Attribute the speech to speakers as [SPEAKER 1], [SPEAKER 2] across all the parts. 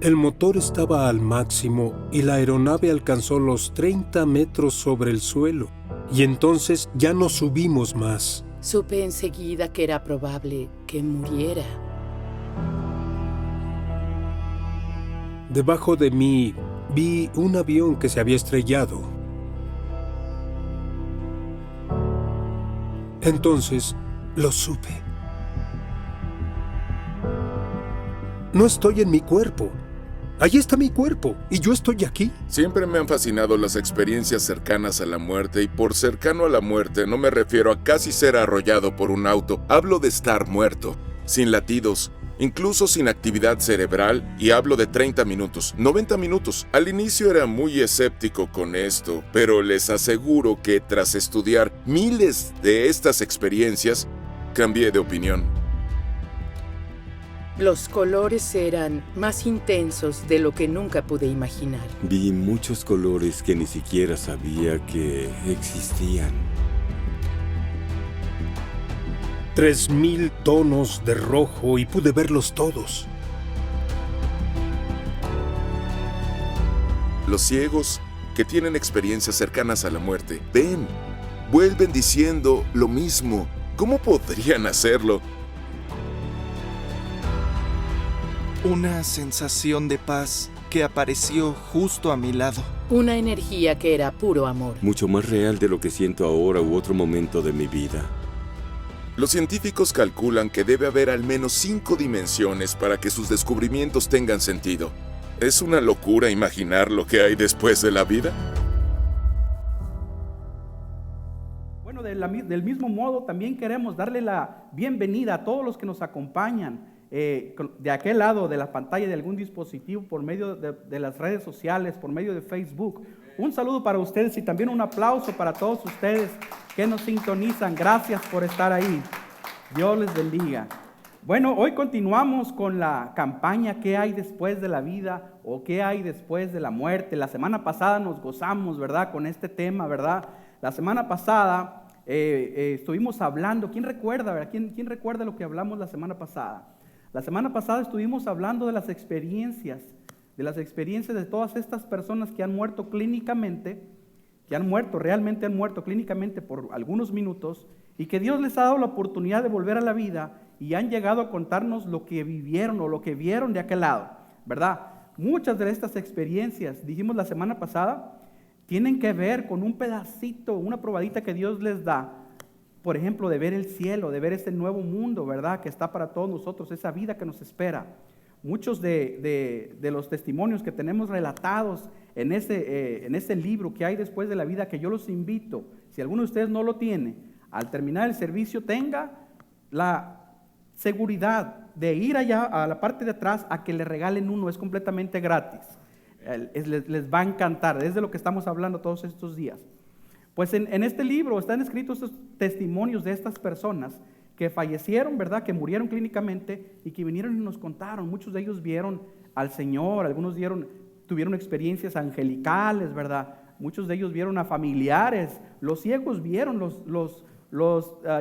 [SPEAKER 1] El motor estaba al máximo y la aeronave alcanzó los 30 metros sobre el suelo. Y entonces ya no subimos más.
[SPEAKER 2] Supe enseguida que era probable que muriera.
[SPEAKER 1] Debajo de mí vi un avión que se había estrellado. Entonces lo supe. No estoy en mi cuerpo. Allí está mi cuerpo y yo estoy aquí.
[SPEAKER 3] Siempre me han fascinado las experiencias cercanas a la muerte, y por cercano a la muerte no me refiero a casi ser arrollado por un auto. Hablo de estar muerto, sin latidos, incluso sin actividad cerebral, y hablo de 30 minutos, 90 minutos. Al inicio era muy escéptico con esto, pero les aseguro que tras estudiar miles de estas experiencias, cambié de opinión.
[SPEAKER 2] Los colores eran más intensos de lo que nunca pude imaginar.
[SPEAKER 4] Vi muchos colores que ni siquiera sabía que existían.
[SPEAKER 1] 3000 tonos de rojo y pude verlos todos.
[SPEAKER 3] Los ciegos, que tienen experiencias cercanas a la muerte, vuelven diciendo lo mismo. ¿Cómo podrían hacerlo?
[SPEAKER 5] Una sensación de paz que apareció justo a mi lado.
[SPEAKER 2] Una energía que era puro amor.
[SPEAKER 4] Mucho más real de lo que siento ahora u otro momento de mi vida.
[SPEAKER 3] Los científicos calculan que debe haber al menos 5 dimensiones para que sus descubrimientos tengan sentido. ¿Es una locura imaginar lo que hay después de la vida?
[SPEAKER 6] Bueno, del mismo modo también queremos darle la bienvenida a todos los que nos acompañan de aquel lado de la pantalla de algún dispositivo, por medio de las redes sociales, por medio de Facebook. Un saludo para ustedes y también un aplauso para todos ustedes que nos sintonizan. Gracias por estar ahí. Dios les bendiga. Bueno, hoy continuamos con la campaña ¿Qué hay después de la vida? O ¿qué hay después de la muerte? La semana pasada nos gozamos, ¿verdad?, con este tema, ¿verdad? La semana pasada estuvimos hablando. ¿Quién recuerda, verdad? ¿Quién recuerda lo que hablamos la semana pasada? La semana pasada estuvimos hablando de las experiencias de todas estas personas que han muerto clínicamente, realmente han muerto clínicamente por algunos minutos, y que Dios les ha dado la oportunidad de volver a la vida y han llegado a contarnos lo que vivieron o lo que vieron de aquel lado, ¿verdad? Muchas de estas experiencias, dijimos la semana pasada, tienen que ver con un pedacito, una probadita que Dios les da. Por ejemplo, de ver el cielo, de ver este nuevo mundo, ¿verdad?, que está para todos nosotros, esa vida que nos espera. Muchos de los testimonios que tenemos relatados en ese libro que hay después de la vida, que yo los invito, si alguno de ustedes no lo tiene, al terminar el servicio tenga la seguridad de ir allá a la parte de atrás a que le regalen uno, es completamente gratis. Les va a encantar, es de lo que estamos hablando todos estos días. Pues en este libro están escritos estos testimonios de estas personas que fallecieron, ¿verdad?, que murieron clínicamente y que vinieron y nos contaron. Muchos de ellos vieron al Señor, algunos tuvieron experiencias angelicales, ¿verdad? Muchos de ellos vieron a familiares, los ciegos vieron, los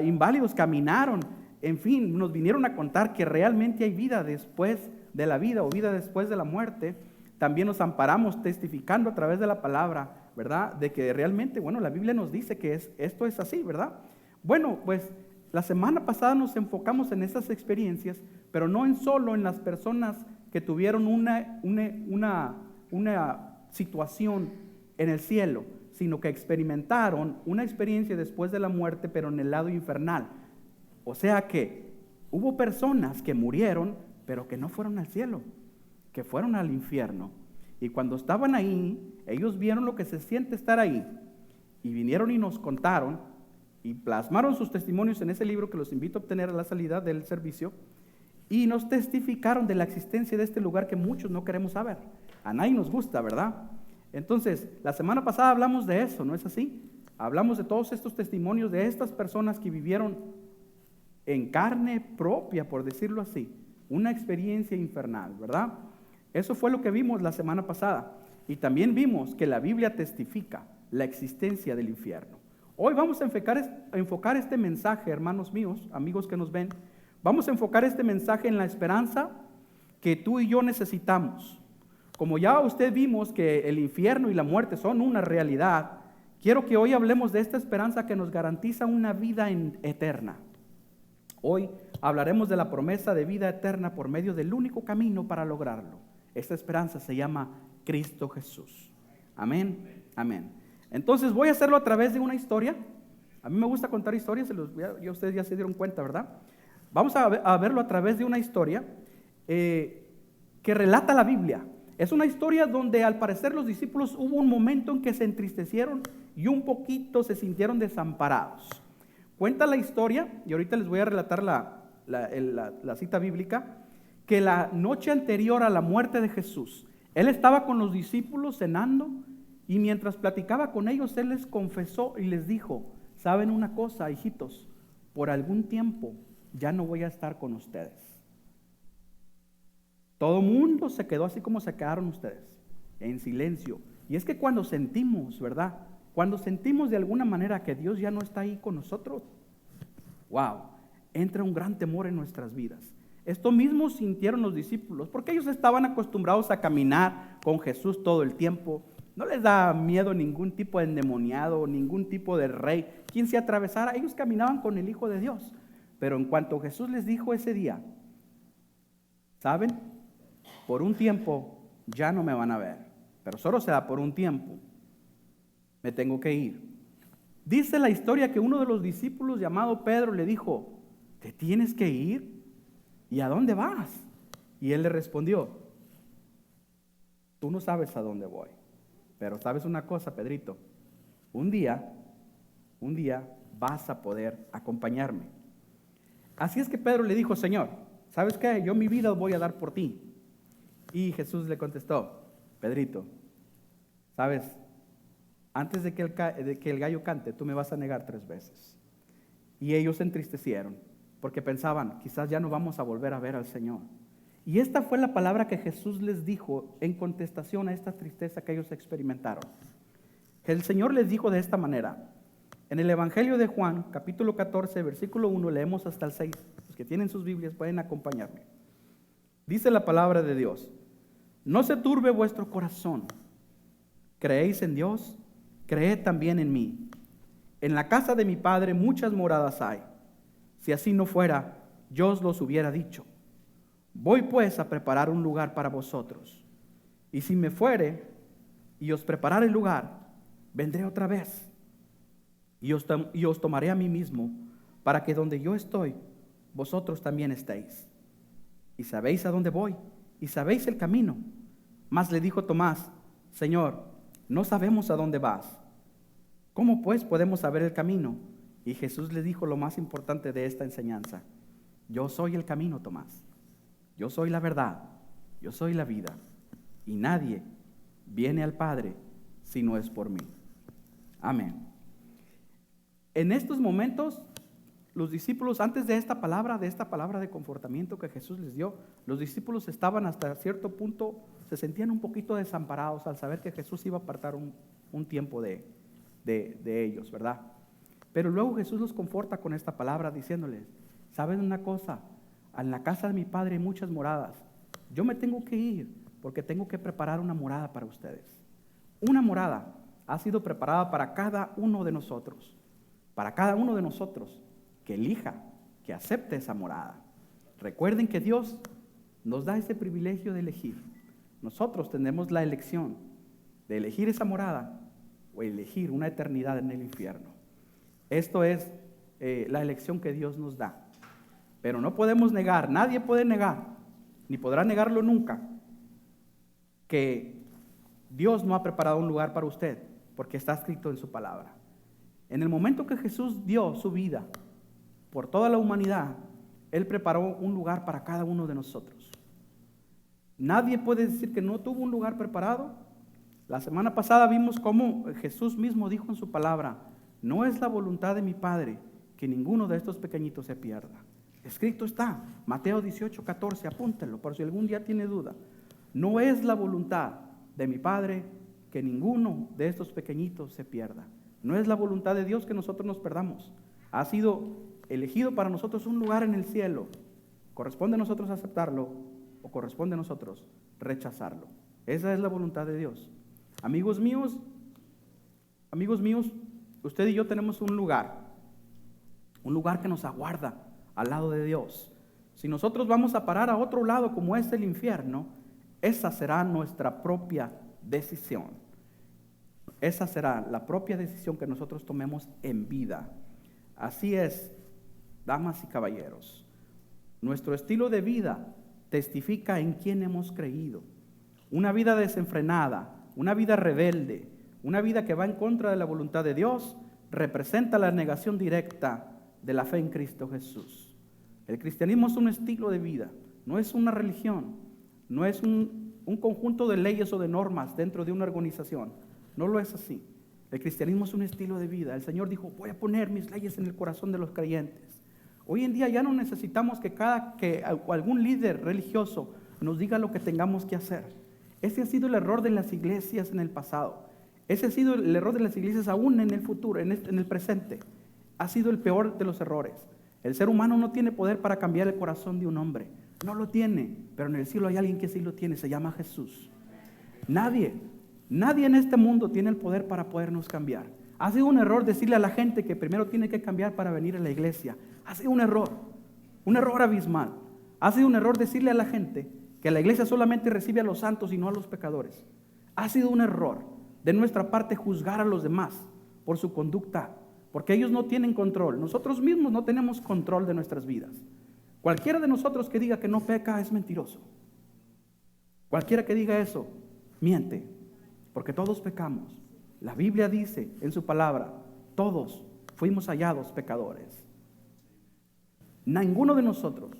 [SPEAKER 6] inválidos caminaron. En fin, nos vinieron a contar que realmente hay vida después de la vida o vida después de la muerte. También nos amparamos testificando a través de la palabra, ¿verdad?, de que realmente, bueno, la Biblia nos dice que esto es así, ¿verdad? Bueno, pues la semana pasada nos enfocamos en esas experiencias, pero no solo en las personas que tuvieron una situación en el cielo, sino que experimentaron una experiencia después de la muerte, pero en el lado infernal. O sea que hubo personas que murieron, pero que no fueron al cielo, que fueron al infierno. Y cuando estaban ahí, ellos vieron lo que se siente estar ahí, y vinieron y nos contaron, y plasmaron sus testimonios en ese libro que los invito a obtener a la salida del servicio, y nos testificaron de la existencia de este lugar que muchos no queremos saber. A nadie nos gusta, ¿verdad? Entonces, la semana pasada hablamos de eso, ¿no es así? Hablamos de todos estos testimonios de estas personas que vivieron en carne propia, por decirlo así, una experiencia infernal, ¿verdad? Eso fue lo que vimos la semana pasada. Y también vimos que la Biblia testifica la existencia del infierno. Hoy vamos a enfocar este mensaje, hermanos míos, amigos que nos ven, vamos a enfocar este mensaje en la esperanza que tú y yo necesitamos. como ya usted vimos que el infierno y la muerte son una realidad, quiero que hoy hablemos de esta esperanza que nos garantiza una vida eterna. Hoy hablaremos de la promesa de vida eterna por medio del único camino para lograrlo. Esta esperanza se llama Cristo Jesús. Amén, amén. Entonces voy a hacerlo a través de una historia. A mí me gusta contar historias, ya ustedes ya se dieron cuenta, ¿verdad? Vamos a verlo a través de una historia que relata la Biblia. Es una historia donde al parecer los discípulos hubo un momento en que se entristecieron y un poquito se sintieron desamparados. Cuenta la historia, y ahorita les voy a relatar la cita bíblica, que la noche anterior a la muerte de Jesús, Él estaba con los discípulos cenando y mientras platicaba con ellos, Él les confesó y les dijo: ¿saben una cosa, hijitos? Por algún tiempo ya no voy a estar con ustedes. Todo mundo se quedó así como se quedaron ustedes, en silencio. Y es que cuando sentimos, ¿verdad? Cuando sentimos de alguna manera que Dios ya no está ahí con nosotros, wow, entra un gran temor en nuestras vidas. Esto mismo sintieron los discípulos, porque ellos estaban acostumbrados a caminar con Jesús todo el tiempo. No les da miedo ningún tipo de endemoniado, ningún tipo de rey, quien se atravesara. Ellos caminaban con el Hijo de Dios. Pero en cuanto Jesús les dijo ese día, ¿saben? Por un tiempo ya no me van a ver, pero solo será por un tiempo. Me tengo que ir. Dice la historia que uno de los discípulos llamado Pedro le dijo: ¿te tienes que ir? ¿Y a dónde vas? Y él le respondió: tú no sabes a dónde voy, pero sabes una cosa, Pedrito, un día vas a poder acompañarme. Así es que Pedro le dijo: Señor, ¿sabes qué? Yo mi vida voy a dar por ti. Y Jesús le contestó: Pedrito, ¿sabes? Antes de que el gallo cante, tú me vas a negar 3 veces. Y ellos se entristecieron, porque pensaban: quizás ya no vamos a volver a ver al Señor. Y esta fue la palabra que Jesús les dijo en contestación a esta tristeza que ellos experimentaron. El Señor les dijo de esta manera. En el Evangelio de Juan, capítulo 14, versículo 1, leemos hasta el 6. Los que tienen sus Biblias pueden acompañarme. Dice la palabra de Dios: no se turbe vuestro corazón. ¿Creéis en Dios? Creed también en mí. En la casa de mi Padre muchas moradas hay. Si así no fuera, yo os los hubiera dicho. Voy pues a preparar un lugar para vosotros. Y si me fuere y os preparare el lugar, vendré otra vez y os tomaré a mí mismo, para que donde yo estoy, vosotros también estéis. Y sabéis a dónde voy, y sabéis el camino. Mas le dijo Tomás: Señor, no sabemos a dónde vas. ¿Cómo pues podemos saber el camino? Y Jesús le dijo lo más importante de esta enseñanza: yo soy el camino, Tomás. Yo soy la verdad, yo soy la vida, y nadie viene al Padre si no es por mí. Amén. En estos momentos, los discípulos, antes de esta palabra de confortamiento que Jesús les dio, los discípulos estaban hasta cierto punto, se sentían un poquito desamparados al saber que Jesús iba a apartar un tiempo de ellos, ¿verdad? Pero luego Jesús los conforta con esta palabra diciéndoles: ¿saben una cosa? En la casa de mi Padre hay muchas moradas. Yo me tengo que ir porque tengo que preparar una morada para ustedes. Una morada ha sido preparada para cada uno de nosotros. Para cada uno de nosotros que elija, que acepte esa morada. Recuerden que Dios nos da ese privilegio de elegir. Nosotros tenemos la elección de elegir esa morada o elegir una eternidad en el infierno. Esto es la elección que Dios nos da. Pero no podemos negar, nadie puede negar, ni podrá negarlo nunca, que Dios no ha preparado un lugar para usted, porque está escrito en su palabra. En el momento que Jesús dio su vida por toda la humanidad, Él preparó un lugar para cada uno de nosotros. Nadie puede decir que no tuvo un lugar preparado. La semana pasada vimos cómo Jesús mismo dijo en su palabra: no es la voluntad de mi Padre que ninguno de estos pequeñitos se pierda. Escrito está, Mateo 18:14, apúntenlo por si algún día tiene duda. No es la voluntad de mi Padre que ninguno de estos pequeñitos se pierda. No es la voluntad de Dios que nosotros nos perdamos. Ha sido elegido para nosotros un lugar en el cielo. Corresponde a nosotros aceptarlo o corresponde a nosotros rechazarlo. Esa es la voluntad de Dios. Amigos míos, usted y yo tenemos un lugar que nos aguarda al lado de Dios. Si nosotros vamos a parar a otro lado como es el infierno, esa será nuestra propia decisión. Esa será la propia decisión que nosotros tomemos en vida. Así es, damas y caballeros. Nuestro estilo de vida testifica en quién hemos creído. Una vida desenfrenada, una vida rebelde, una vida que va en contra de la voluntad de Dios, representa la negación directa de la fe en Cristo Jesús. El cristianismo es un estilo de vida, no es una religión, no es un conjunto de leyes o de normas dentro de una organización. No lo es así. El cristianismo es un estilo de vida. El Señor dijo, voy a poner mis leyes en el corazón de los creyentes. Hoy en día ya no necesitamos que algún líder religioso nos diga lo que tengamos que hacer. Ese ha sido el error de las iglesias en el pasado. Ese ha sido el error de las iglesias aún en el futuro, en el presente. Ha sido el peor de los errores. El ser humano no tiene poder para cambiar el corazón de un hombre. No lo tiene, pero en el cielo hay alguien que sí lo tiene, se llama Jesús. Nadie en este mundo tiene el poder para podernos cambiar. Ha sido un error decirle a la gente que primero tiene que cambiar para venir a la iglesia. Ha sido un error abismal. Ha sido un error decirle a la gente que la iglesia solamente recibe a los santos y no a los pecadores. Ha sido un error de nuestra parte juzgar a los demás por su conducta, porque ellos no tienen control. Nosotros mismos no tenemos control de nuestras vidas. Cualquiera de nosotros que diga que no peca es mentiroso. Cualquiera que diga eso, miente, porque todos pecamos. La Biblia dice en su palabra, todos fuimos hallados pecadores. Ninguno de nosotros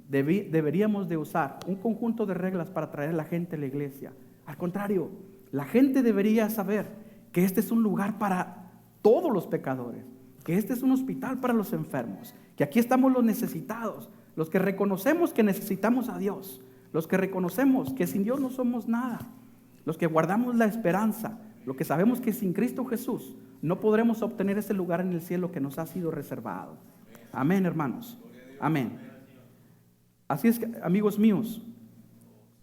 [SPEAKER 6] deberíamos de usar un conjunto de reglas para traer a la gente a la iglesia. Al contrario, la gente debería saber que este es un lugar para todos los pecadores, que este es un hospital para los enfermos, que aquí estamos los necesitados, los que reconocemos que necesitamos a Dios, los que reconocemos que sin Dios no somos nada, los que guardamos la esperanza, los que sabemos que sin Cristo Jesús no podremos obtener ese lugar en el cielo que nos ha sido reservado. Amén, hermanos. Amén. Así es que, amigos míos,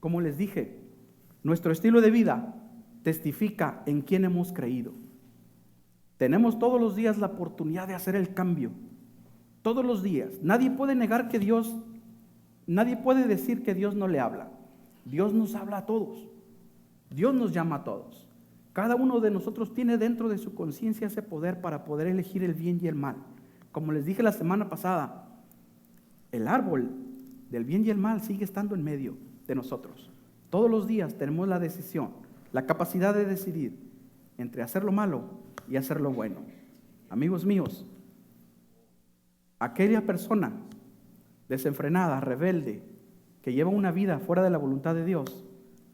[SPEAKER 6] como les dije, nuestro estilo de vida testifica en quién hemos creído. Tenemos todos los días la oportunidad de hacer el cambio. Todos los días. Nadie puede negar que nadie puede decir que Dios no le habla. Dios nos habla a todos. Dios nos llama a todos. Cada uno de nosotros tiene dentro de su conciencia ese poder para poder elegir el bien y el mal. Como les dije la semana pasada, el árbol del bien y el mal sigue estando en medio de nosotros. Todos los días tenemos la decisión, la capacidad de decidir entre hacer lo malo y hacer lo bueno. Amigos míos, aquella persona desenfrenada, rebelde, que lleva una vida fuera de la voluntad de Dios,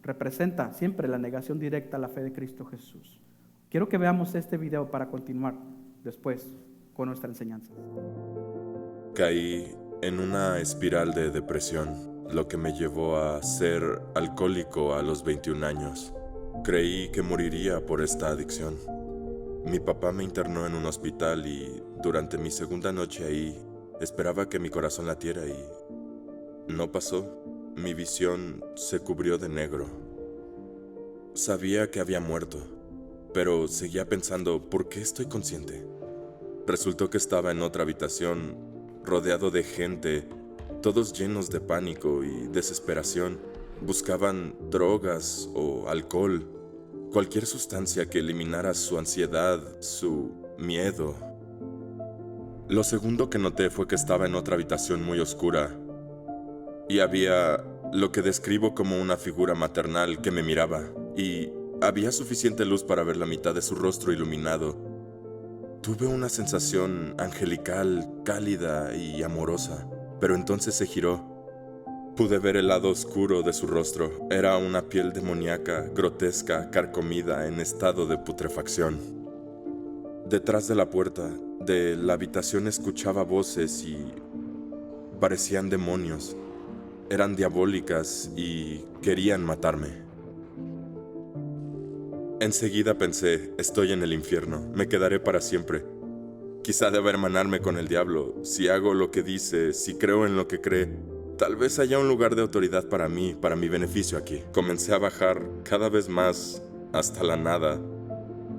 [SPEAKER 6] representa siempre la negación directa a la fe de Cristo Jesús. Quiero que veamos este video para continuar después con nuestra enseñanza.
[SPEAKER 7] Caí en una espiral de depresión, lo que me llevó a ser alcohólico a los 21 años. Creí que moriría por esta adicción. Mi papá me internó en un hospital y durante mi segunda noche ahí esperaba que mi corazón latiera y no pasó. Mi visión se cubrió de negro. Sabía que había muerto, pero seguía pensando, ¿por qué estoy consciente? Resultó que estaba en otra habitación, rodeado de gente, todos llenos de pánico y desesperación. Buscaban drogas o alcohol, cualquier sustancia que eliminara su ansiedad, su miedo. Lo segundo que noté fue que estaba en otra habitación muy oscura y había lo que describo como una figura maternal que me miraba y había suficiente luz para ver la mitad de su rostro iluminado. Tuve una sensación angelical, cálida y amorosa, pero entonces se giró. Pude ver el lado oscuro de su rostro. Era una piel demoníaca, grotesca, carcomida, en estado de putrefacción. Detrás de la puerta de la habitación escuchaba voces y parecían demonios. Eran diabólicas y querían matarme. Enseguida pensé, estoy en el infierno, me quedaré para siempre. Quizá deba hermanarme con el diablo. Si hago lo que dice, si creo en lo que cree, Tal vez haya un lugar de autoridad para mí, para mi beneficio aquí. Comencé a bajar cada vez más hasta la nada.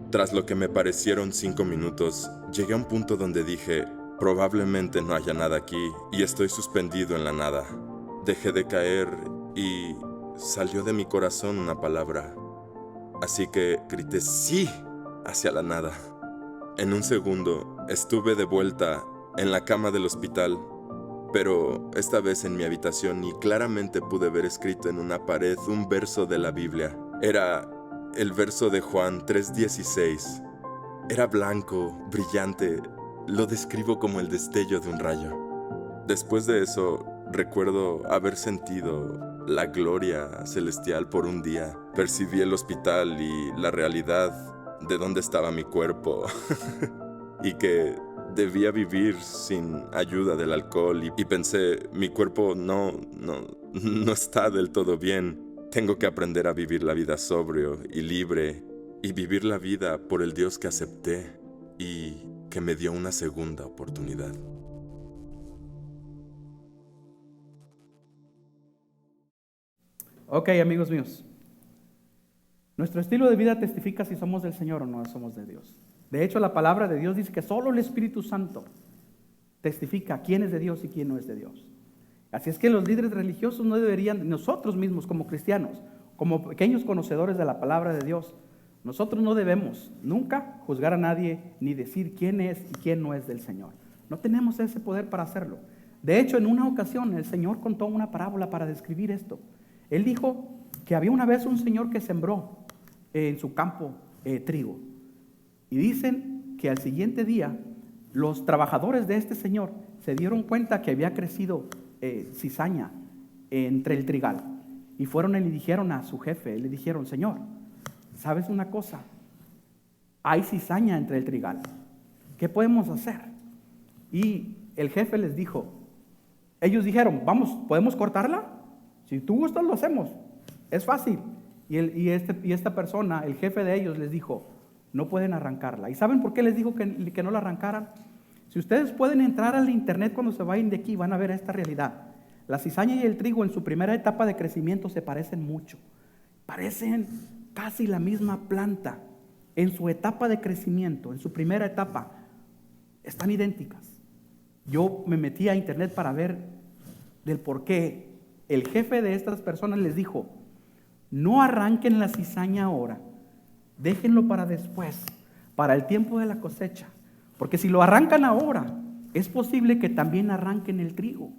[SPEAKER 7] Tras lo que me parecieron 5 minutos, llegué a un punto donde dije, probablemente no haya nada aquí y estoy suspendido en la nada. Dejé de caer y salió de mi corazón una palabra. Así que grité sí hacia la nada. En un segundo estuve de vuelta en la cama del hospital, pero esta vez en mi habitación, y claramente pude ver escrito en una pared un verso de la Biblia. Era el verso de Juan 3:16. Era blanco, brillante, lo describo como el destello de un rayo. Después de eso, recuerdo haber sentido la gloria celestial por un día. Percibí el hospital y la realidad de dónde estaba mi cuerpo y que debía vivir sin ayuda del alcohol y pensé, mi cuerpo no está del todo bien. Tengo que aprender a vivir la vida sobrio y libre y vivir la vida por el Dios que acepté y que me dio una segunda oportunidad.
[SPEAKER 6] Ok, amigos míos. Nuestro estilo de vida testifica si somos del Señor o no somos de Dios. De hecho, la palabra de Dios dice que solo el Espíritu Santo testifica quién es de Dios y quién no es de Dios. Así es que los líderes religiosos no deberían, nosotros mismos como cristianos, como pequeños conocedores de la palabra de Dios, nosotros no debemos nunca juzgar a nadie ni decir quién es y quién no es del Señor. No tenemos ese poder para hacerlo. De hecho, en una ocasión el Señor contó una parábola para describir esto. Él dijo que había una vez un señor que sembró en su campo trigo. Y dicen que al siguiente día los trabajadores de este señor se dieron cuenta que había crecido cizaña entre el trigal. Y fueron y le dijeron a su jefe, le dijeron, Señor, ¿sabes una cosa? Hay cizaña entre el trigal. ¿Qué podemos hacer? Y el jefe les dijo, ellos dijeron, vamos, ¿podemos cortarla? Si tú gustas lo hacemos, es fácil. Y esta persona, el jefe de ellos, les dijo, no pueden arrancarla. ¿Y saben por qué les dijo que no la arrancaran? Si ustedes pueden entrar al internet cuando se vayan de aquí, van a ver esta realidad. La cizaña y el trigo en su primera etapa de crecimiento se parecen mucho. Parecen casi la misma planta. En su etapa de crecimiento, en su primera etapa, están idénticas. Yo me metí a internet para ver del por qué. El jefe de estas personas les dijo, no arranquen la cizaña ahora, déjenlo para después, para el tiempo de la cosecha. Porque si lo arrancan ahora, es posible que también arranquen el trigo.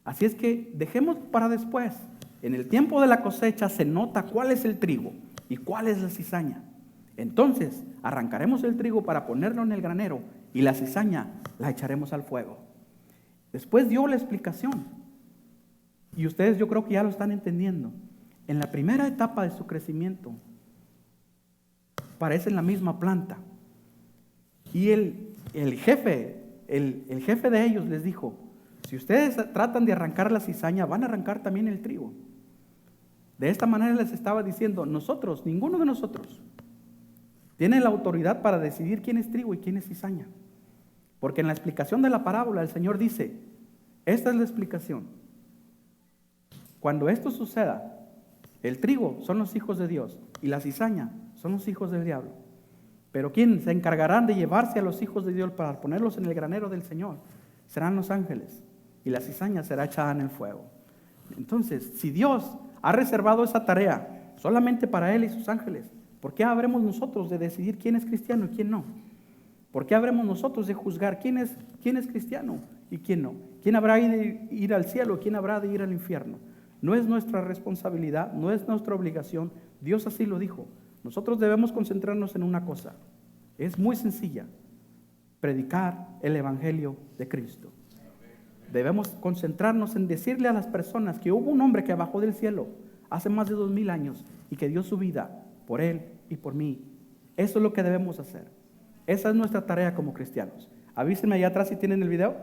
[SPEAKER 6] Así es que dejemos para después. En el tiempo de la cosecha se nota cuál es el trigo y cuál es la cizaña. Entonces arrancaremos el trigo para ponerlo en el granero y la cizaña la echaremos al fuego. Después dio la explicación. Y ustedes yo creo que ya lo están entendiendo. En la primera etapa de su crecimiento parecen la misma planta. Y el jefe de ellos les dijo, si ustedes tratan de arrancar la cizaña, van a arrancar también el trigo. De esta manera les estaba diciendo, nosotros, ninguno de nosotros, tiene la autoridad para decidir quién es trigo y quién es cizaña. Porque en la explicación de la parábola el Señor dice, esta es la explicación. Cuando esto suceda, el trigo son los hijos de Dios y la cizaña son los hijos del diablo. Pero quienes se encargarán de llevarse a los hijos de Dios para ponerlos en el granero del Señor serán los ángeles y la cizaña será echada en el fuego. Entonces, si Dios ha reservado esa tarea solamente para Él y sus ángeles, ¿por qué habremos nosotros de decidir quién es cristiano y quién no? ¿Por qué habremos nosotros de juzgar quién es cristiano y quién no? ¿Quién habrá de ir al cielo? ¿Quién habrá de ir al infierno? No es nuestra responsabilidad, no es nuestra obligación. Dios así lo dijo. Nosotros debemos concentrarnos en una cosa. Es muy sencilla. Predicar el Evangelio de Cristo. Debemos concentrarnos en decirle a las personas que hubo un hombre que bajó del cielo hace más de 2000 años y que dio su vida por él y por mí. Eso es lo que debemos hacer. Esa es nuestra tarea como cristianos. Avísenme allá atrás si tienen el video.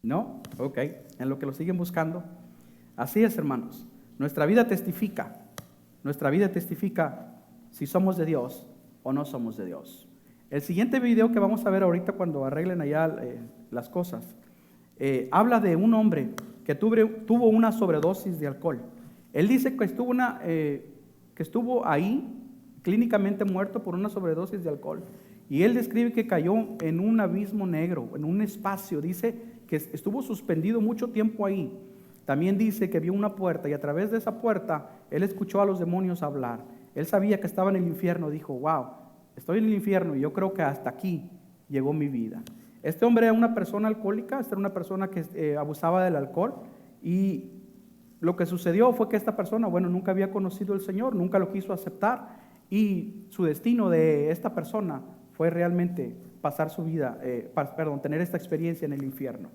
[SPEAKER 6] ¿No? Ok, en lo que lo siguen buscando. Así es, hermanos. Nuestra vida testifica si somos de Dios o no somos de Dios. El siguiente video que vamos a ver ahorita cuando arreglen allá las cosas, habla de un hombre que tuvo una sobredosis de alcohol. Él dice que estuvo ahí clínicamente muerto por una sobredosis de alcohol. Y él describe que cayó en un abismo negro, en un espacio. Dice que estuvo suspendido mucho tiempo ahí. También dice que vio una puerta y a través de esa puerta él escuchó a los demonios hablar. Él sabía que estaba en el infierno. Dijo, wow, estoy en el infierno y yo creo que hasta aquí llegó mi vida. Este hombre era una persona alcohólica, era una persona que abusaba del alcohol, y lo que sucedió fue que esta persona, nunca había conocido al Señor, nunca lo quiso aceptar, y su destino de esta persona fue realmente pasar su vida, tener esta experiencia en el infierno.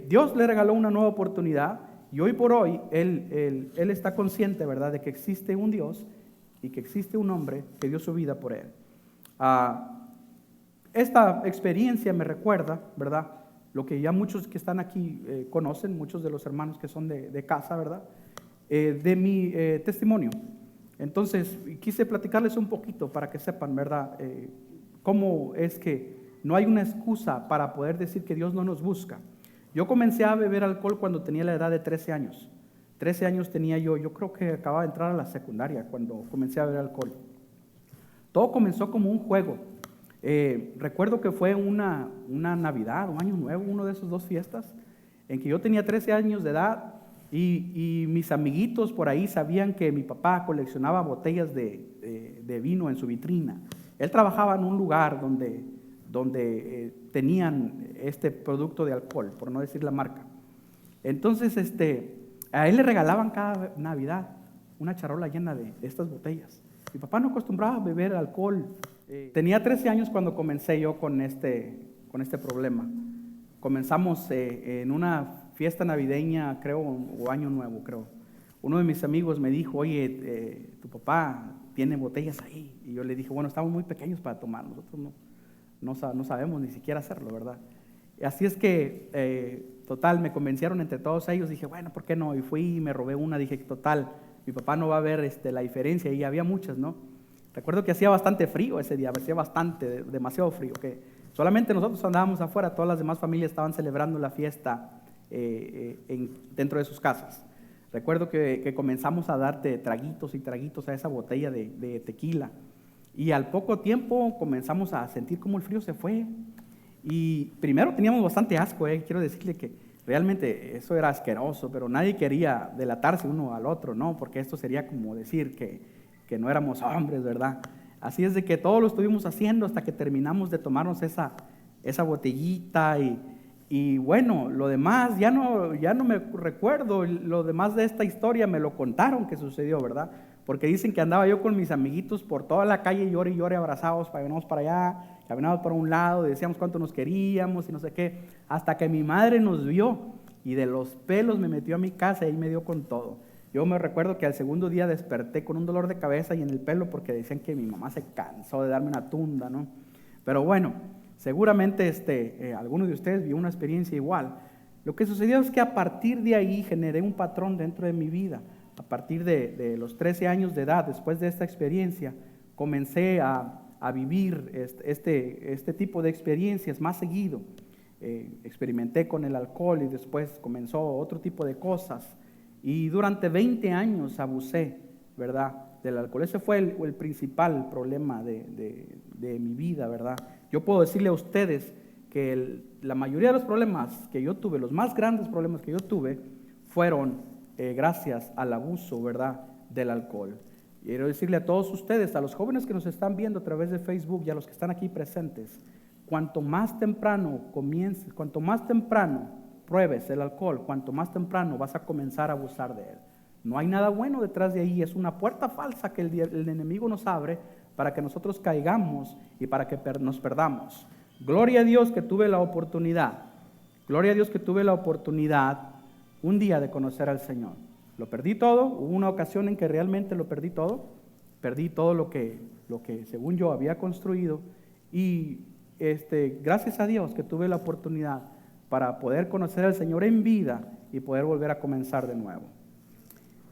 [SPEAKER 6] Dios le regaló una nueva oportunidad, y hoy por hoy él está consciente, ¿verdad?, de que existe un Dios y que existe un hombre que dio su vida por él. Esta experiencia me recuerda, ¿verdad?, lo que ya muchos que están aquí conocen, muchos de los hermanos que son de casa, ¿verdad?, de mi testimonio. Entonces, quise platicarles un poquito para que sepan, ¿verdad?, cómo es que no hay una excusa para poder decir que Dios no nos busca. Yo comencé a beber alcohol cuando tenía la edad de 13 años. 13 años tenía yo creo que acababa de entrar a la secundaria cuando comencé a beber alcohol. Todo comenzó como un juego. Recuerdo que fue una Navidad, un Año Nuevo, uno de esos dos fiestas, en que yo tenía 13 años de edad y mis amiguitos por ahí sabían que mi papá coleccionaba botellas de vino en su vitrina. Él trabajaba en un lugar donde tenían este producto de alcohol, por no decir la marca. Entonces, a él le regalaban cada Navidad una charola llena de estas botellas. Mi papá no acostumbraba a beber alcohol. Tenía 13 años cuando comencé yo con este problema. Comenzamos en una fiesta navideña, creo, o Año Nuevo, creo. Uno de mis amigos me dijo, oye, tu papá tiene botellas ahí. Y yo le dije, estamos muy pequeños para tomar, nosotros no sabemos ni siquiera hacerlo, ¿verdad? Así es que, total, me convencieron entre todos ellos. Dije, ¿por qué no? Y fui y me robé una. Dije, total, mi papá no va a ver la diferencia. Y había muchas, ¿no? Recuerdo que hacía bastante frío ese día, hacía demasiado frío, que solamente nosotros andábamos afuera, todas las demás familias estaban celebrando la fiesta dentro de sus casas. Recuerdo que comenzamos a darte traguitos y traguitos a esa botella de tequila, y al poco tiempo comenzamos a sentir cómo el frío se fue, y primero teníamos bastante asco, quiero decirle que realmente eso era asqueroso, pero nadie quería delatarse uno al otro, ¿no? Porque esto sería como decir que no éramos hombres, ¿verdad? Así es de que todo lo estuvimos haciendo hasta que terminamos de tomarnos esa botellita y lo demás ya no me recuerdo. Lo demás de esta historia me lo contaron que sucedió, ¿verdad? Porque dicen que andaba yo con mis amiguitos por toda la calle, llore y llore, abrazados, caminábamos para allá, caminábamos para un lado, decíamos cuánto nos queríamos y no sé qué, hasta que mi madre nos vio y de los pelos me metió a mi casa y ahí me dio con todo. Yo me recuerdo que al segundo día desperté con un dolor de cabeza y en el pelo porque decían que mi mamá se cansó de darme una tunda, ¿no? Pero seguramente alguno de ustedes vio una experiencia igual. Lo que sucedió es que a partir de ahí generé un patrón dentro de mi vida. A partir de los 13 años de edad, después de esta experiencia, comencé a vivir este tipo de experiencias más seguido. Experimenté con el alcohol y después comenzó otro tipo de cosas. Y durante 20 años abusé, ¿verdad?, del alcohol. Ese fue el principal problema de mi vida, ¿verdad? Yo puedo decirle a ustedes que la mayoría de los problemas que yo tuve, los más grandes problemas que yo tuve, fueron gracias al abuso, ¿verdad?, del alcohol. Quiero decirle a todos ustedes, a los jóvenes que nos están viendo a través de Facebook y a los que están aquí presentes, cuanto más temprano comiences, cuanto más temprano pruebes el alcohol, cuanto más temprano vas a comenzar a abusar de él. No hay nada bueno detrás de ahí, es una puerta falsa que el enemigo nos abre para que nosotros caigamos y para que nos perdamos. Gloria a Dios que tuve la oportunidad, un día de conocer al Señor. Lo perdí todo, hubo una ocasión en que realmente lo perdí todo lo que según yo había construido, y gracias a Dios que tuve la oportunidad para poder conocer al Señor en vida y poder volver a comenzar de nuevo.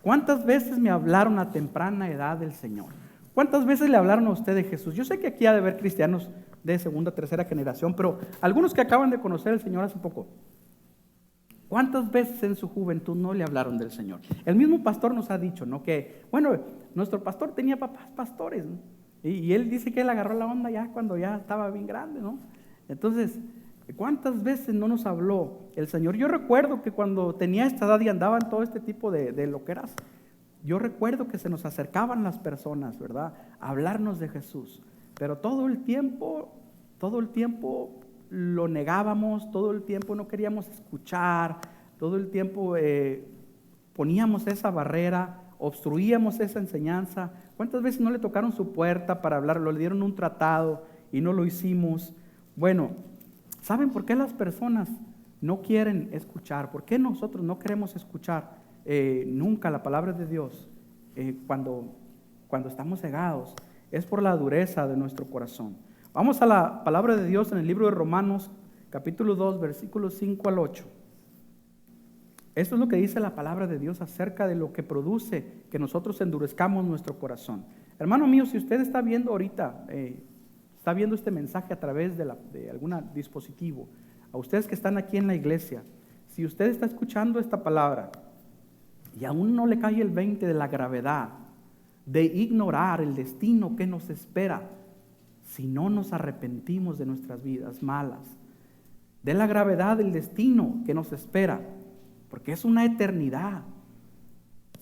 [SPEAKER 6] ¿Cuántas veces me hablaron a temprana edad del Señor? ¿Cuántas veces le hablaron a usted de Jesús? Yo sé que aquí ha de haber cristianos de segunda, tercera generación, pero algunos que acaban de conocer al Señor hace poco, ¿Cuántas veces en su juventud no le hablaron del Señor? El mismo pastor nos ha dicho, ¿no? Que, bueno, nuestro pastor tenía papás pastores, ¿no? Y él dice que él agarró la onda ya cuando ya estaba bien grande, ¿no? Entonces, ¿cuántas veces no nos habló el Señor? Yo recuerdo que cuando tenía esta edad y andaba en todo este tipo de loqueras, yo recuerdo que se nos acercaban las personas, ¿verdad? A hablarnos de Jesús. Pero todo el tiempo lo negábamos, todo el tiempo no queríamos escuchar, todo el tiempo poníamos esa barrera, obstruíamos esa enseñanza. ¿Cuántas veces no le tocaron su puerta para hablarlo? Le dieron un tratado y no lo hicimos. Bueno, ¿saben por qué las personas no quieren escuchar? ¿Por qué nosotros no queremos escuchar nunca la palabra de Dios cuando estamos cegados? Es por la dureza de nuestro corazón. Vamos a la palabra de Dios en el libro de Romanos, capítulo 2, versículos 5 al 8. Esto es lo que dice la palabra de Dios acerca de lo que produce que nosotros endurezcamos nuestro corazón. Hermano mío, si usted está viendo ahorita, está viendo este mensaje a través de algún dispositivo, a ustedes que están aquí en la iglesia, si usted está escuchando esta palabra y aún no le cae el 20 de la gravedad de ignorar el destino que nos espera si no nos arrepentimos de nuestras vidas malas, de la gravedad del destino que nos espera, porque es una eternidad.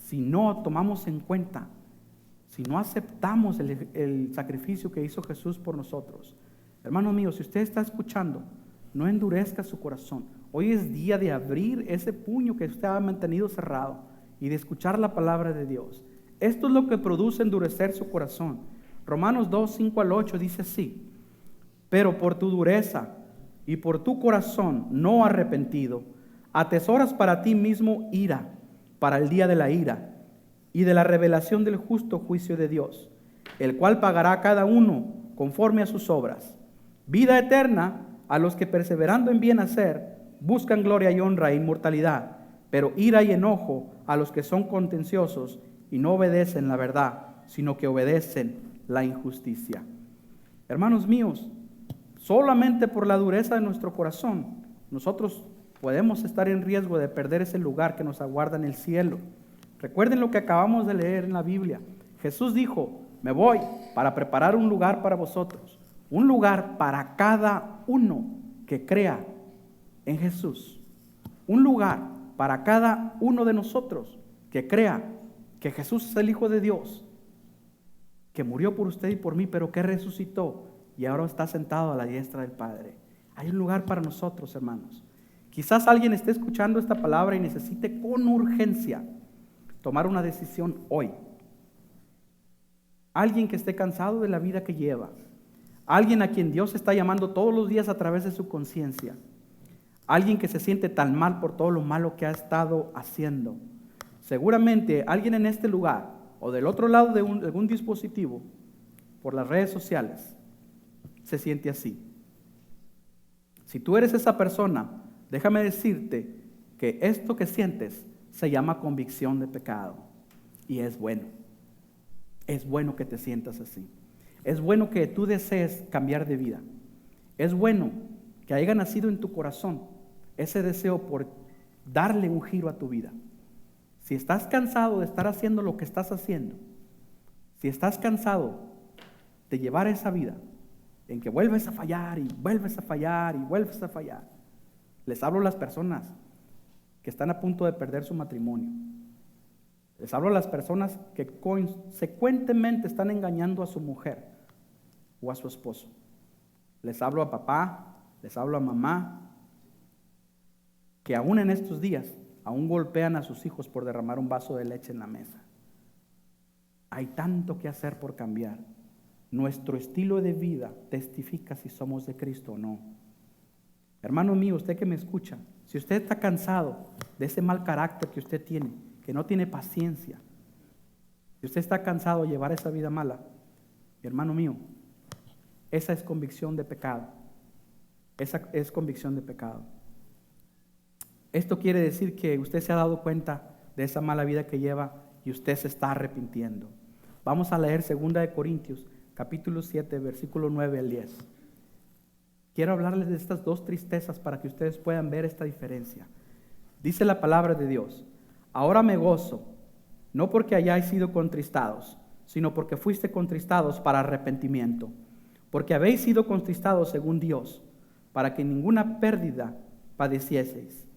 [SPEAKER 6] Si no tomamos en cuenta, si no aceptamos el sacrificio que hizo Jesús por nosotros, hermano mío, si usted está escuchando, no endurezca su corazón. Hoy es día de abrir ese puño que usted ha mantenido cerrado y de escuchar la palabra de Dios. Esto es lo que produce endurecer su corazón. Romanos 2, 5 al 8 dice así: pero por tu dureza y por tu corazón no arrepentido, atesoras para ti mismo ira, para el día de la ira y de la revelación del justo juicio de Dios, el cual pagará a cada uno conforme a sus obras. Vida eterna a los que perseverando en bien hacer buscan gloria y honra e inmortalidad, pero ira y enojo a los que son contenciosos y no obedecen la verdad, sino que obedecen la injusticia. Hermanos míos, solamente por la dureza de nuestro corazón, nosotros podemos estar en riesgo de perder ese lugar que nos aguarda en el cielo. Recuerden lo que acabamos de leer en la Biblia. Jesús dijo: me voy para preparar un lugar para vosotros, un lugar para cada uno que crea en Jesús, un lugar para cada uno de nosotros que crea que Jesús es el Hijo de Dios, que murió por usted y por mí, pero que resucitó y ahora está sentado a la diestra del Padre. Hay un lugar para nosotros, hermanos. Quizás alguien esté escuchando esta palabra y necesite con urgencia tomar una decisión hoy. Alguien que esté cansado de la vida que lleva. Alguien a quien Dios está llamando todos los días a través de su conciencia. Alguien que se siente tan mal por todo lo malo que ha estado haciendo. Seguramente alguien en este lugar o del otro lado de algún dispositivo, por las redes sociales, se siente así. Si tú eres esa persona, déjame decirte que esto que sientes se llama convicción de pecado. Y es bueno. Es bueno que te sientas así. Es bueno que tú desees cambiar de vida. Es bueno que haya nacido en tu corazón ese deseo por darle un giro a tu vida. Si estás cansado de estar haciendo lo que estás haciendo, si estás cansado de llevar esa vida en que vuelves a fallar y vuelves a fallar y vuelves a fallar, les hablo a las personas que están a punto de perder su matrimonio. Les hablo a las personas que consecuentemente están engañando a su mujer o a su esposo. Les hablo a papá, les hablo a mamá, que aún en estos días aún golpean a sus hijos por derramar un vaso de leche en la mesa. Hay tanto que hacer por cambiar. Nuestro estilo de vida testifica si somos de Cristo o no. Hermano mío, usted que me escucha, si usted está cansado de ese mal carácter que usted tiene, que no tiene paciencia, si usted está cansado de llevar esa vida mala, hermano mío, esa es convicción de pecado. Esa es convicción de pecado. Esto quiere decir que usted se ha dado cuenta de esa mala vida que lleva y usted se está arrepintiendo. Vamos a leer 2 Corintios, capítulo 7, versículo 9 al 10. Quiero hablarles de estas dos tristezas para que ustedes puedan ver esta diferencia. Dice la palabra de Dios: ahora me gozo, no porque hayáis sido contristados, sino porque fuiste contristados para arrepentimiento, porque habéis sido contristados según Dios, para que ninguna pérdida padecieseis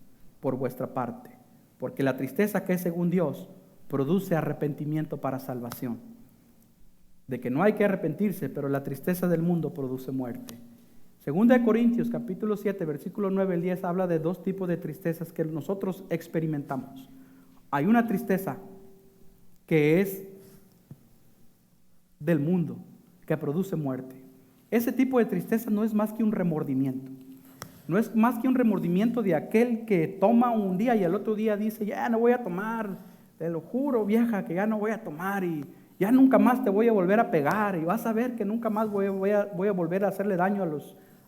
[SPEAKER 6] por vuestra parte, porque la tristeza que es según Dios produce arrepentimiento para salvación. De que no hay que arrepentirse, pero la tristeza del mundo produce muerte. Segunda de Corintios, capítulo 7, versículo 9 al 10, habla de dos tipos de tristezas que nosotros experimentamos. Hay una tristeza que es del mundo, que produce muerte. Ese tipo de tristeza no es más que un remordimiento. No es más que un remordimiento de aquel que toma un día y al otro día dice: ya no voy a tomar, te lo juro, vieja, que ya no voy a tomar y ya nunca más te voy a volver a pegar y vas a ver que nunca más voy a volver a hacerle daño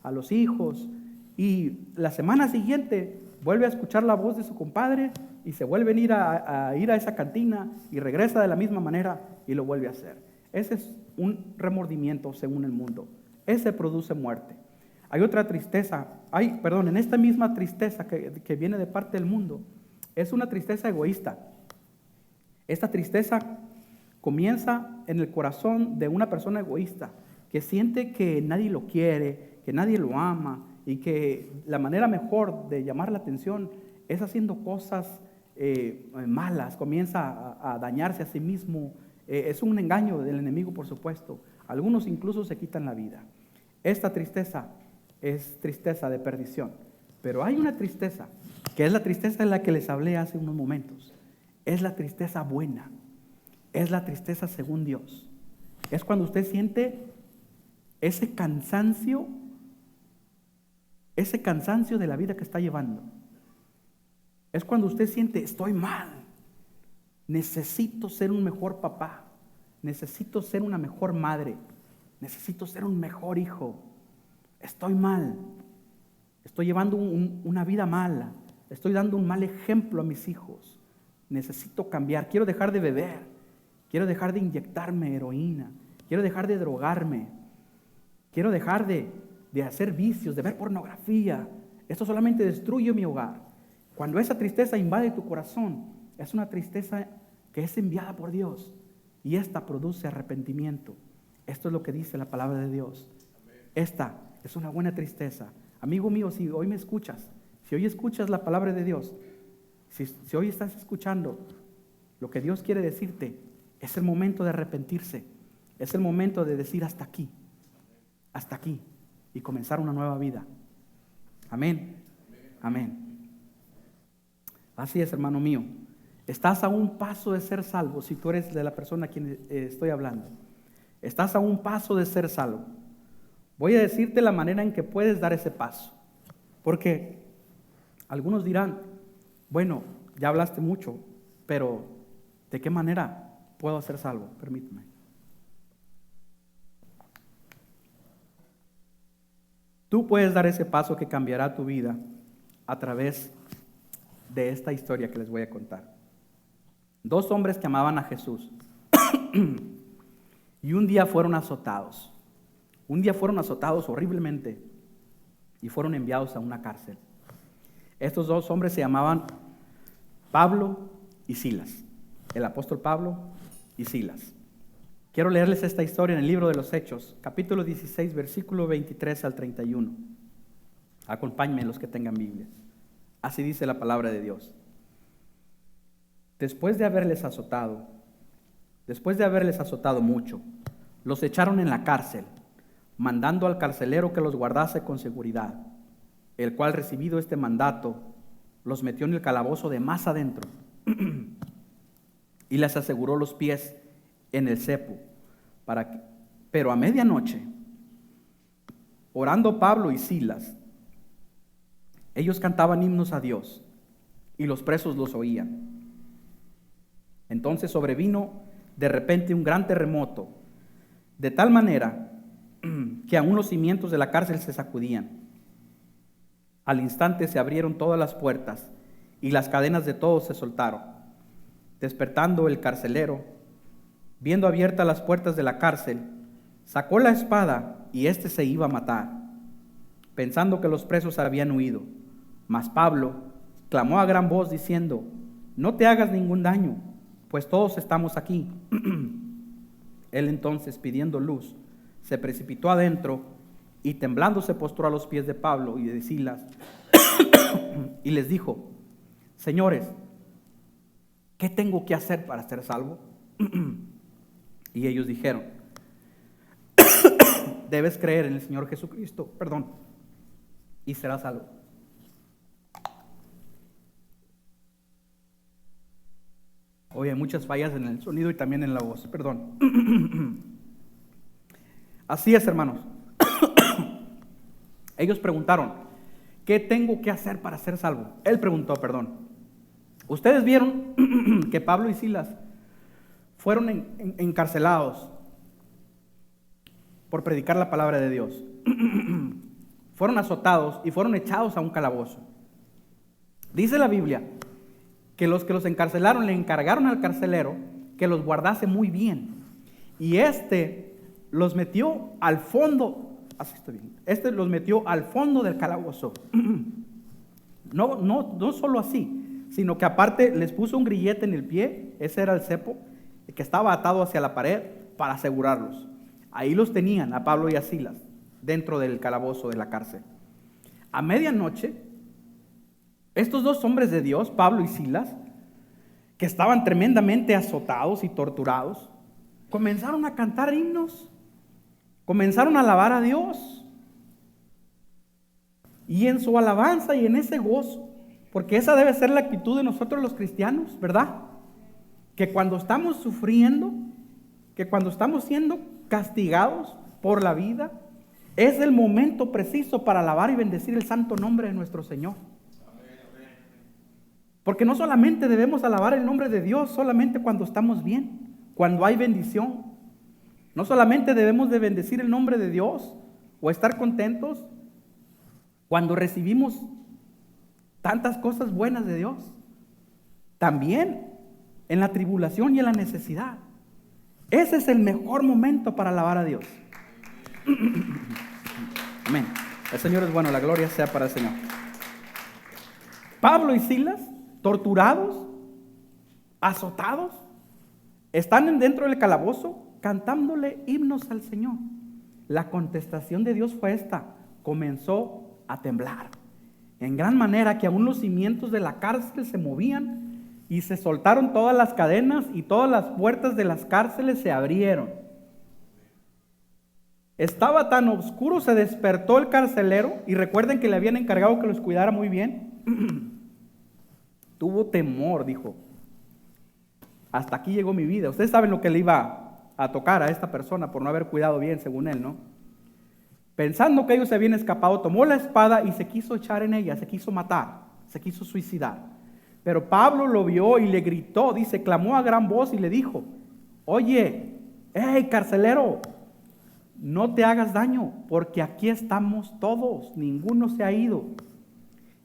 [SPEAKER 6] a los hijos. Y la semana siguiente vuelve a escuchar la voz de su compadre y se vuelve a ir a esa cantina y regresa de la misma manera y lo vuelve a hacer. Ese es un remordimiento según el mundo. Ese produce muerte. Hay otra tristeza, en esta misma tristeza que viene de parte del mundo, es una tristeza egoísta. Esta tristeza comienza en el corazón de una persona egoísta que siente que nadie lo quiere, que nadie lo ama y que la manera mejor de llamar la atención es haciendo cosas malas, comienza a dañarse a sí mismo. Es un engaño del enemigo, por supuesto. Algunos incluso se quitan la vida. Esta tristeza es tristeza de perdición. Pero hay una tristeza, que es la tristeza de la que les hablé hace unos momentos. Es la tristeza buena. Es la tristeza según Dios. Es cuando usted siente ese cansancio de la vida que está llevando. Es cuando usted siente: estoy mal, necesito ser un mejor papá, necesito ser una mejor madre, necesito ser un mejor hijo, estoy mal, estoy llevando una vida mala, estoy dando un mal ejemplo a mis hijos, necesito cambiar, quiero dejar de beber, quiero dejar de inyectarme heroína, quiero dejar de drogarme, quiero dejar de hacer vicios, de ver pornografía. Esto solamente destruye mi hogar. Cuando esa tristeza invade tu corazón, es una tristeza que es enviada por Dios y esta produce arrepentimiento. Esto es lo que dice la palabra de Dios. Esta es una buena tristeza. Amigo mío, si hoy me escuchas, si hoy escuchas la palabra de Dios, si hoy estás escuchando lo que Dios quiere decirte, es el momento de arrepentirse. Es el momento de decir: hasta aquí, y comenzar una nueva vida. Amén. Amén. Así es, hermano mío. Estás a un paso de ser salvo si tú eres de la persona a quien estoy hablando. Estás a un paso de ser salvo. Voy a decirte la manera en que puedes dar ese paso. Porque algunos dirán: bueno, ya hablaste mucho, pero ¿de qué manera puedo ser salvo? Permíteme. Tú puedes dar ese paso que cambiará tu vida a través de esta historia que les voy a contar. Dos hombres que amaban a Jesús y un día fueron azotados. Un día fueron azotados horriblemente y fueron enviados a una cárcel. Estos dos hombres se llamaban Pablo y Silas. El apóstol Pablo y Silas. Quiero leerles esta historia en el libro de los Hechos, capítulo 16, versículo 23 al 31. Acompáñenme los que tengan Biblia. Así dice la palabra de Dios. Después de haberles azotado mucho, los echaron en la cárcel, mandando al carcelero que los guardase con seguridad, el cual, recibido este mandato, los metió en el calabozo de más adentro y les aseguró los pies en el cepo. Pero a medianoche, orando Pablo y Silas, ellos cantaban himnos a Dios y los presos los oían. Entonces sobrevino de repente un gran terremoto, de tal manera que aún los cimientos de la cárcel se sacudían. Al instante se abrieron todas las puertas y las cadenas de todos se soltaron. Despertando el carcelero, viendo abiertas las puertas de la cárcel, sacó la espada y éste se iba a matar, pensando que los presos habían huido. Mas Pablo, clamó a gran voz diciendo: no te hagas ningún daño, pues todos estamos aquí. Él entonces, pidiendo luz, se precipitó adentro y temblando se postró a los pies de Pablo y de Silas y les dijo: señores, ¿qué tengo que hacer para ser salvo? Y ellos dijeron: debes creer en el Señor Jesucristo, y serás salvo. Oye, hay muchas fallas en el sonido y también en la voz, perdón. Así es, hermanos. Ellos preguntaron: ¿qué tengo que hacer para ser salvo? Él preguntó, Ustedes vieron que Pablo y Silas fueron encarcelados por predicar la palabra de Dios. Fueron azotados y fueron echados a un calabozo. Dice la Biblia que los encarcelaron le encargaron al carcelero que los guardase muy bien. Y los metió al fondo. Los metió al fondo del calabozo. No solo así, sino que aparte les puso un grillete en el pie. Ese era el cepo que estaba atado hacia la pared para asegurarlos. Ahí los tenían, a Pablo y a Silas, dentro del calabozo de la cárcel. A medianoche, estos dos hombres de Dios, Pablo y Silas, que estaban tremendamente azotados y torturados, comenzaron a cantar himnos, comenzaron a alabar a Dios. Y en su alabanza y en ese gozo, porque esa debe ser la actitud de nosotros los cristianos, ¿verdad? Que cuando estamos sufriendo, que cuando estamos siendo castigados por la vida, es el momento preciso para alabar y bendecir el santo nombre de nuestro Señor. Porque no solamente debemos alabar el nombre de Dios solamente cuando estamos bien, cuando hay bendición. No solamente debemos de bendecir el nombre de Dios o estar contentos cuando recibimos tantas cosas buenas de Dios. También en la tribulación y en la necesidad. Ese es el mejor momento para alabar a Dios. Amén. El Señor es bueno, la gloria sea para el Señor. Pablo y Silas, torturados, azotados, están dentro del calabozo cantándole himnos al Señor. La contestación de Dios fue esta: comenzó a temblar en gran manera que aún los cimientos de la cárcel se movían y se soltaron todas las cadenas y todas las puertas de las cárceles se abrieron. Estaba tan oscuro, se despertó el carcelero, y recuerden que le habían encargado que los cuidara muy bien. Tuvo temor, dijo: hasta aquí llegó mi vida. Ustedes saben lo que le iba a tocar a esta persona por no haber cuidado bien, según él, ¿no? Pensando que ellos se habían escapado, tomó la espada y se quiso echar en ella, se quiso matar, se quiso suicidar. Pero Pablo lo vio y le gritó, dice, clamó a gran voz y le dijo: oye, hey, carcelero, no te hagas daño, porque aquí estamos todos, ninguno se ha ido.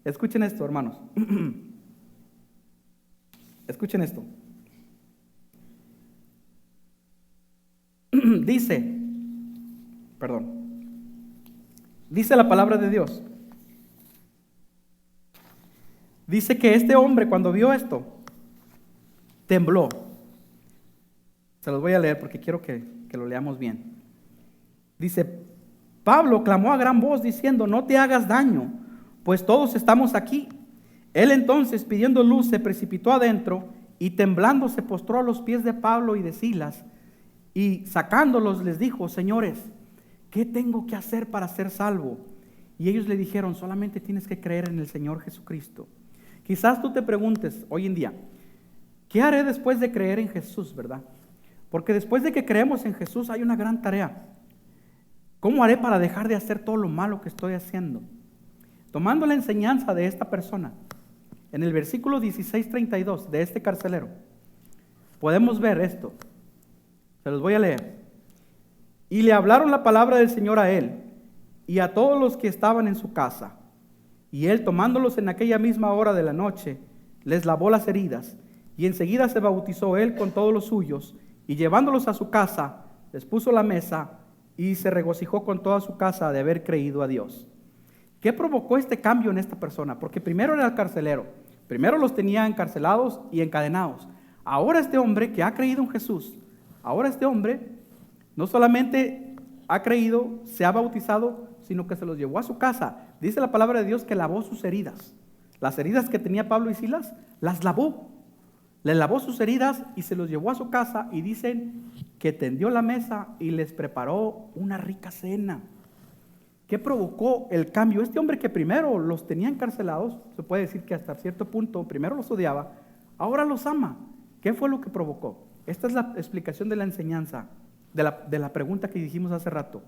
[SPEAKER 6] Escuchen esto, hermanos. Escuchen esto. Dice la palabra de Dios. Dice que este hombre, cuando vio esto, tembló. Se los voy a leer porque quiero que lo leamos bien. Dice: Pablo clamó a gran voz diciendo: no te hagas daño, pues todos estamos aquí. Él entonces, pidiendo luz, se precipitó adentro y temblando se postró a los pies de Pablo y de Silas, y sacándolos les dijo: señores, ¿qué tengo que hacer para ser salvo? Y ellos le dijeron: solamente tienes que creer en el Señor Jesucristo. Quizás tú te preguntes hoy en día: ¿qué haré después de creer en Jesús, verdad? Porque después de que creemos en Jesús hay una gran tarea. ¿Cómo haré para dejar de hacer todo lo malo que estoy haciendo? Tomando la enseñanza de esta persona, en el versículo 16:32 de este carcelero, podemos ver esto. Se los voy a leer. Y le hablaron la palabra del Señor a él y a todos los que estaban en su casa. Y él, tomándolos en aquella misma hora de la noche, les lavó las heridas. Y enseguida se bautizó él con todos los suyos. Y llevándolos a su casa, les puso la mesa y se regocijó con toda su casa de haber creído a Dios. ¿Qué provocó este cambio en esta persona? Porque primero era el carcelero, Primero los tenía encarcelados y encadenados. Ahora este hombre que ha creído en Jesús, ahora este hombre no solamente ha creído, se ha bautizado, sino que se los llevó a su casa. Dice la palabra de Dios que lavó sus heridas. Las heridas que tenía Pablo y Silas, las lavó. Les lavó sus heridas y se los llevó a su casa, y dicen que tendió la mesa y les preparó una rica cena. ¿Qué provocó el cambio? Este hombre que primero los tenía encarcelados, se puede decir que hasta cierto punto primero los odiaba, ahora los ama. ¿Qué fue lo que provocó? Esta es la explicación de la enseñanza, de la pregunta que dijimos hace rato.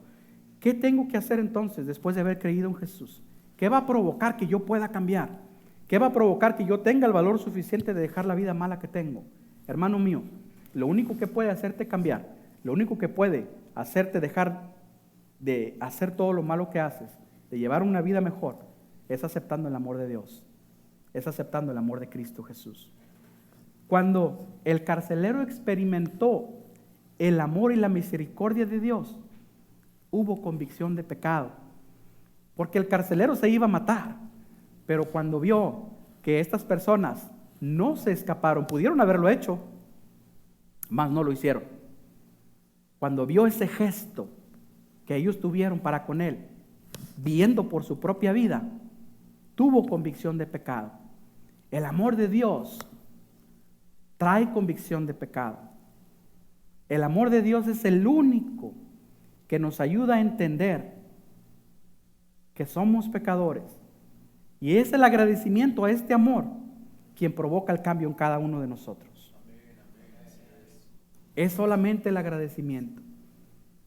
[SPEAKER 6] ¿Qué tengo que hacer entonces después de haber creído en Jesús? ¿Qué va a provocar que yo pueda cambiar? ¿Qué va a provocar que yo tenga el valor suficiente de dejar la vida mala que tengo? Hermano mío, lo único que puede hacerte cambiar, lo único que puede hacerte dejar de hacer todo lo malo que haces, de llevar una vida mejor, es aceptando el amor de Dios, es aceptando el amor de Cristo Jesús. Cuando el carcelero experimentó el amor y la misericordia de Dios, hubo convicción de pecado, porque el carcelero se iba a matar, pero cuando vio que estas personas no se escaparon, pudieron haberlo hecho, mas no lo hicieron. Cuando vio ese gesto que ellos tuvieron para con él, viendo por su propia vida, tuvo convicción de pecado. El amor de Dios trae convicción de pecado. El amor de Dios es el único que nos ayuda a entender que somos pecadores, y es el agradecimiento a este amor quien provoca el cambio en cada uno de nosotros. Es solamente el agradecimiento.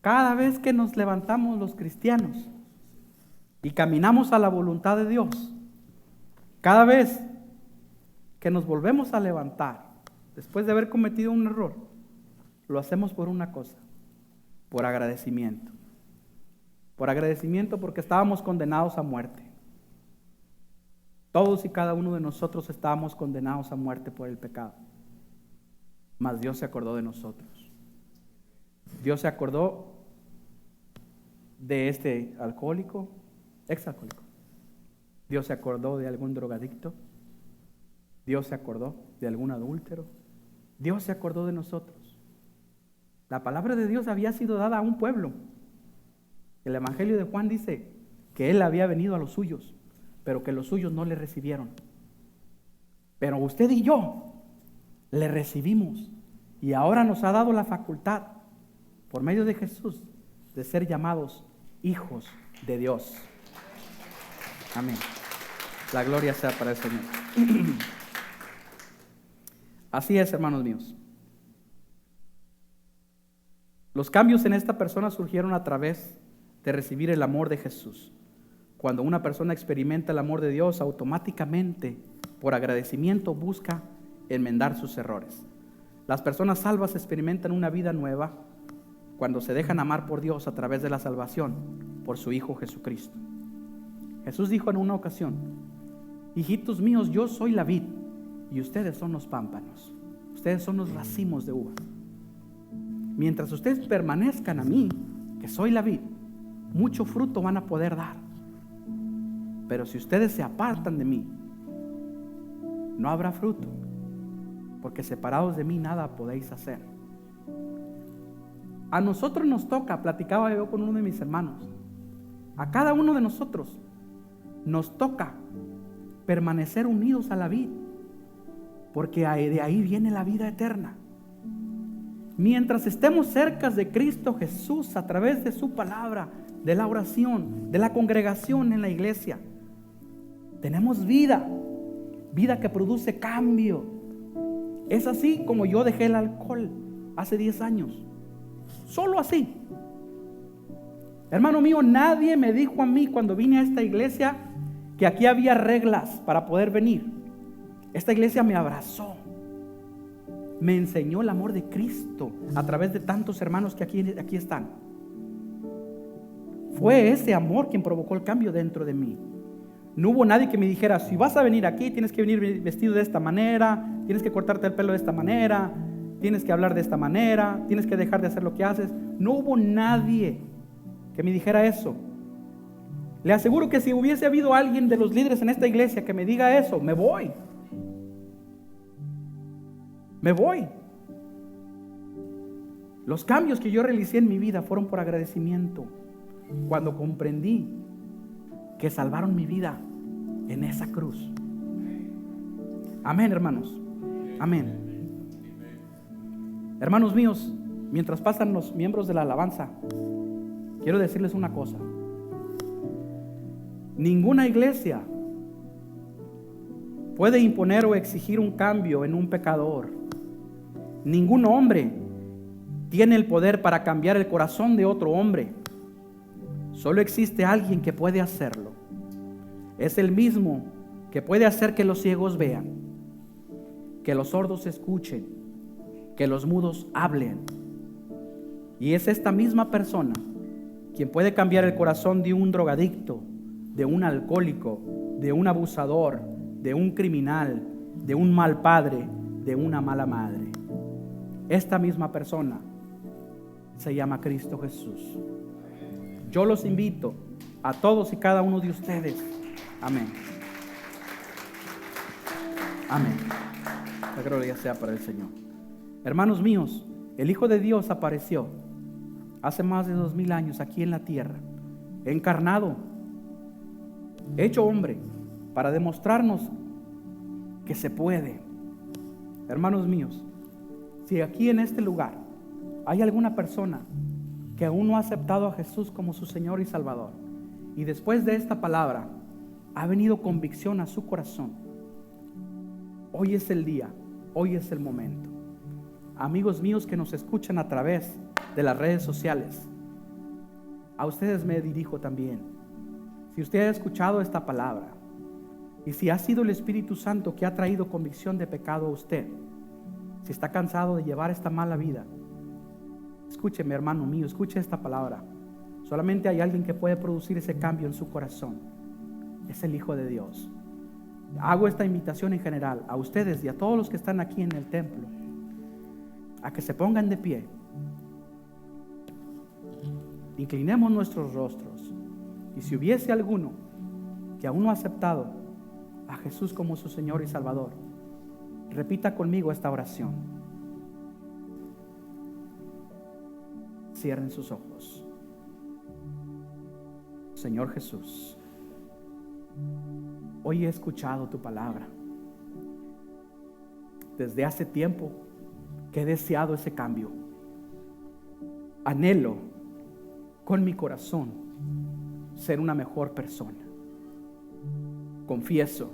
[SPEAKER 6] Cada vez que nos levantamos los cristianos y caminamos a la voluntad de Dios, cada vez que nos volvemos a levantar después de haber cometido un error, lo hacemos por una cosa: por agradecimiento. Por agradecimiento, porque estábamos condenados a muerte. Todos y cada uno de nosotros estábamos condenados a muerte por el pecado. Mas Dios se acordó de nosotros. Dios se acordó de este alcohólico, exalcohólico. Dios se acordó de algún drogadicto. Dios se acordó de algún adúltero. Dios se acordó de nosotros. La palabra de Dios había sido dada a un pueblo. El Evangelio de Juan dice que Él había venido a los suyos, pero que los suyos no le recibieron. Pero usted y yo le recibimos, y ahora nos ha dado la facultad, por medio de Jesús, de ser llamados hijos de Dios. Amén. La gloria sea para el Señor. Así es, hermanos míos. Los cambios en esta persona surgieron a través de recibir el amor de Jesús. Cuando una persona experimenta el amor de Dios, automáticamente, por agradecimiento, busca enmendar sus errores. Las personas salvas experimentan una vida nueva cuando se dejan amar por Dios a través de la salvación por su Hijo Jesucristo. Jesús dijo en una ocasión: hijitos míos, yo soy la vid y ustedes son los pámpanos. Ustedes son los racimos de uva. Mientras ustedes permanezcan a mí, que soy la vid, mucho fruto van a poder dar. Pero si ustedes se apartan de mí, no habrá fruto, porque separados de mí nada podéis hacer. A nosotros nos toca, platicaba yo con uno de mis hermanos, a cada uno de nosotros nos toca permanecer unidos a la vid, porque de ahí viene la vida eterna. Mientras estemos cerca de Cristo Jesús a través de su palabra, de la oración, de la congregación en la iglesia, tenemos vida, vida que produce cambio. Es así como yo dejé el alcohol hace 10 años, solo así. Hermano mío, nadie me dijo a mí cuando vine a esta iglesia que aquí había reglas para poder venir. Esta iglesia me abrazó, me enseñó el amor de Cristo a través de tantos hermanos que aquí están. Fue ese amor quien provocó el cambio dentro de mí. No hubo nadie que me dijera: si vas a venir aquí, tienes que venir vestido de esta manera, tienes que cortarte el pelo de esta manera, tienes que hablar de esta manera, tienes que dejar de hacer lo que haces. No hubo nadie que me dijera eso. Le aseguro que si hubiese habido alguien de los líderes en esta iglesia que me diga eso, me voy. Me voy. Los cambios que yo realicé en mi vida fueron por agradecimiento, cuando comprendí que salvaron mi vida en esa cruz. Amén, hermanos. Amén. Hermanos míos, mientras pasan los miembros de la alabanza, quiero decirles una cosa. Ninguna iglesia puede imponer o exigir un cambio en un pecador. Ningún hombre tiene el poder para cambiar el corazón de otro hombre. Solo existe alguien que puede hacerlo. Es el mismo que puede hacer que los ciegos vean, que los sordos escuchen, que los mudos hablen. Y es esta misma persona quien puede cambiar el corazón de un drogadicto, de un alcohólico, de un abusador, de un criminal, de un mal padre, de una mala madre. Esta misma persona se llama Cristo Jesús. Yo los invito a todos y cada uno de ustedes. Amén. Amén. La gloria sea para el Señor. Hermanos míos, el Hijo de Dios apareció hace más de 2000 años aquí en la tierra, encarnado, hecho hombre, para demostrarnos que se puede. Hermanos míos, si aquí en este lugar hay alguna persona que aún no ha aceptado a Jesús como su Señor y Salvador, y después de esta palabra ha venido convicción a su corazón, hoy es el día, hoy es el momento. Amigos míos que nos escuchan a través de las redes sociales, a ustedes me dirijo también. Si usted ha escuchado esta palabra y si ha sido el Espíritu Santo que ha traído convicción de pecado a usted, si está cansado de llevar esta mala vida, escúcheme, hermano mío, escuche esta palabra. Solamente hay alguien que puede producir ese cambio en su corazón. Es el Hijo de Dios. Hago esta invitación en general a ustedes y a todos los que están aquí en el templo, a que se pongan de pie. Inclinemos nuestros rostros. Y si hubiese alguno que aún no ha aceptado a Jesús como su Señor y Salvador, repita conmigo esta oración. Cierren sus ojos. Señor Jesús, hoy he escuchado tu palabra. Desde hace tiempo que he deseado ese cambio. Anhelo con mi corazón ser una mejor persona. Confieso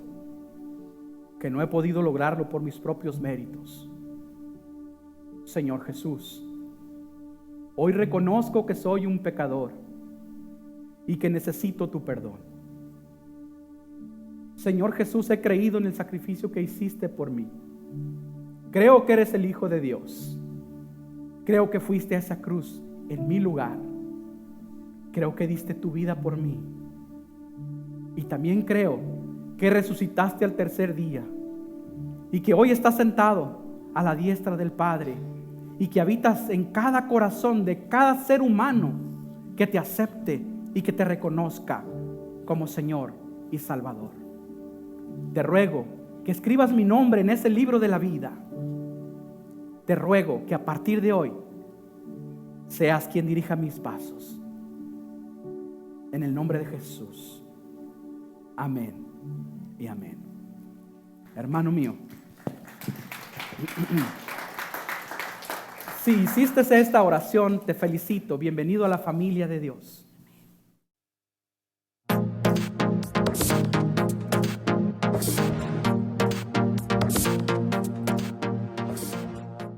[SPEAKER 6] que no he podido lograrlo por mis propios méritos. Señor Jesús, hoy reconozco que soy un pecador y que necesito tu perdón. Señor Jesús, he creído en el sacrificio que hiciste por mí. Creo que eres el Hijo de Dios. Creo que fuiste a esa cruz en mi lugar. Creo que diste tu vida por mí. Y también creo que resucitaste al tercer día y que hoy estás sentado a la diestra del Padre y que habitas en cada corazón de cada ser humano que te acepte y que te reconozca como Señor y Salvador. Te ruego que escribas mi nombre en ese libro de la vida. Te ruego que a partir de hoy seas quien dirija mis pasos. En el nombre de Jesús. Amén y amén. Hermano mío, si hiciste esta oración, te felicito. Bienvenido a la familia de Dios.